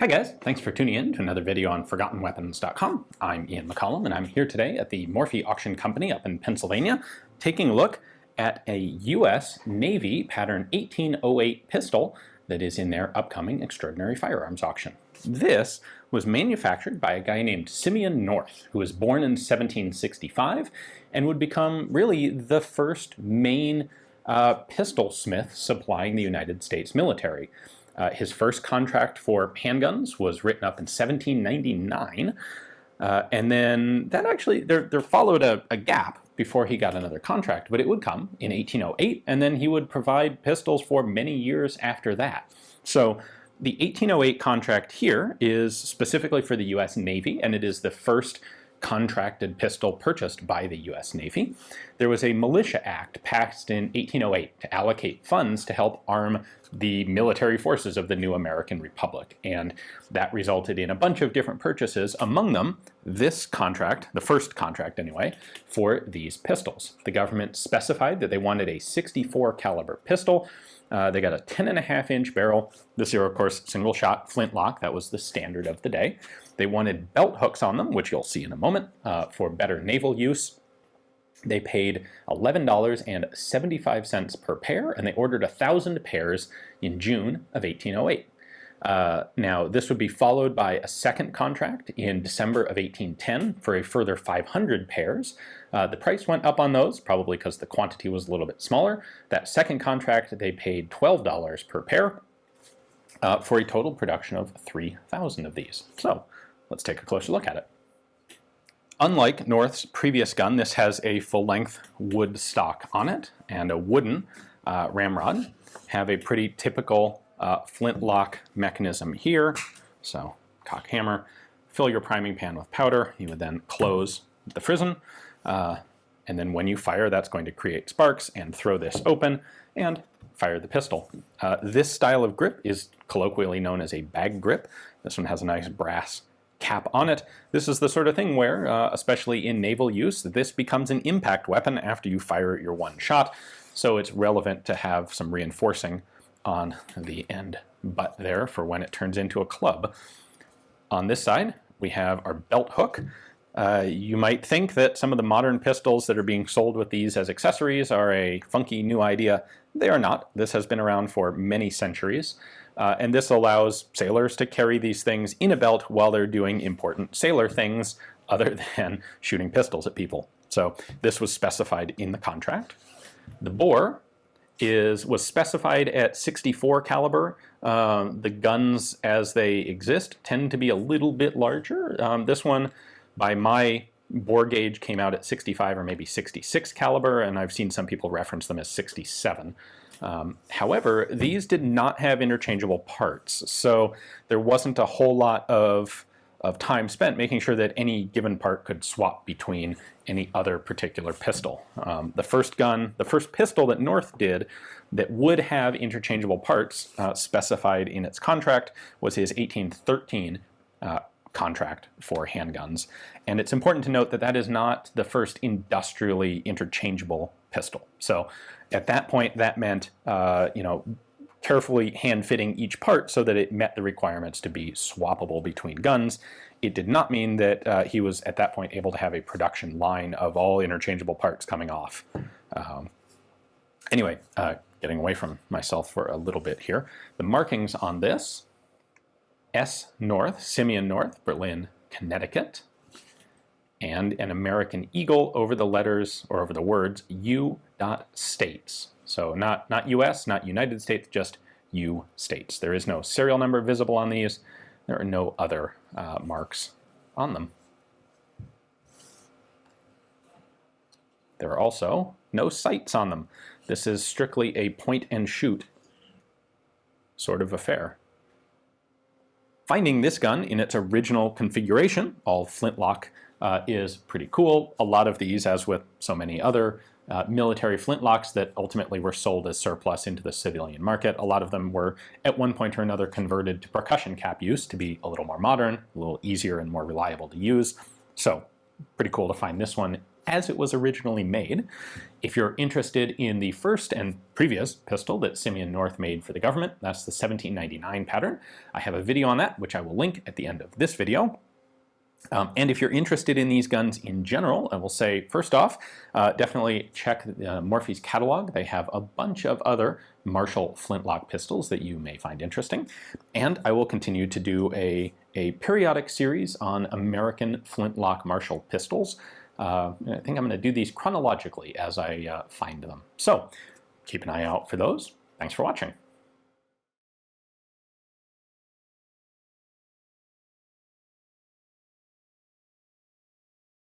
Hi guys, thanks for tuning in to another video on ForgottenWeapons.com. I'm Ian McCollum and I'm here today at the Morphy Auction Company up in Pennsylvania taking a look at a US Navy pattern 1808 pistol that is in their upcoming extraordinary firearms auction. This was manufactured by a guy named Simeon North, who was born in 1765 and would become really the first main pistol smith supplying the United States military. His first contract for handguns was written up in 1799, and then that actually, there followed a gap before he got another contract, but it would come in 1808, and then he would provide pistols for many years after that. So the 1808 contract here is specifically for the US Navy, and it is the first contracted pistol purchased by the US Navy. There was a Militia Act passed in 1808 to allocate funds to help arm the military forces of the new American Republic, and that resulted in a bunch of different purchases, among them this contract, the first contract anyway, for these pistols. The government specified that they wanted a 64 caliber pistol. They got a 10.5-inch barrel. This is, of course, single shot flintlock. That was the standard of the day. They wanted belt hooks on them, which you'll see in a moment, for better naval use. They paid $11.75 per pair, and they ordered 1,000 pairs in June of 1808. Now, this would be followed by a second contract in December of 1810 for a further 500 pairs. The price went up on those, probably because the quantity was a little bit smaller. That second contract, they paid $12 per pair for a total production of 3,000 of these. So let's take a closer look at it. Unlike North's previous gun, this has a full-length wood stock on it and a wooden ramrod. Have a pretty typical flintlock mechanism here. So cock hammer, fill your priming pan with powder. You would then close the frizzen, and then when you fire, that's going to create sparks and throw this open and fire the pistol. This style of grip is colloquially known as a bag grip. This one has a nice brass cap on it. This is the sort of thing where, especially in naval use, this becomes an impact weapon after you fire your one shot, so it's relevant to have some reinforcing on the end butt there for when it turns into a club. On this side, we have our belt hook. You might think that some of the modern pistols that are being sold with these as accessories are a funky new idea. They are not. This has been around for many centuries. And this allows sailors to carry these things in a belt while they're doing important sailor things other than shooting pistols at people. So this was specified in the contract. The bore was specified at 64 caliber. The guns as they exist tend to be a little bit larger. This one, by my bore gauge, came out at 65 or maybe 66 caliber, and I've seen some people reference them as 67. However, these did not have interchangeable parts, so there wasn't a whole lot of time spent making sure that any given part could swap between any other particular pistol. The first pistol that North did that would have interchangeable parts specified in its contract was his 1813 contract for handguns. And it's important to note that that is not the first industrially interchangeable pistol. So at that point, that meant carefully hand-fitting each part so that it met the requirements to be swappable between guns. It did not mean that he was at that point able to have a production line of all interchangeable parts coming off. Anyway, getting away from myself for a little bit here. The markings on this: S. North, Simeon North, Berlin, Connecticut, and an American eagle over the letters, or over the words, U. States. So not US, not United States, just U. States. There is no serial number visible on these. There are no other marks on them. There are also no sights on them. This is strictly a point and shoot sort of affair. Finding this gun in its original configuration, all flintlock, is pretty cool. A lot of these, as with so many other military flintlocks that ultimately were sold as surplus into the civilian market, a lot of them were at one point or another converted to percussion cap use to be a little more modern, a little easier and more reliable to use. So pretty cool to find this one as it was originally made. If you're interested in the first and previous pistol that Simeon North made for the government, that's the 1799 pattern. I have a video on that, which I will link at the end of this video. And if you're interested in these guns in general, I will say, first off, definitely check Morphy's catalog. They have a bunch of other Marshall flintlock pistols that you may find interesting. And I will continue to do a periodic series on American flintlock Marshall pistols. I think I'm going to do these chronologically as I find them. So keep an eye out for those. Thanks for watching.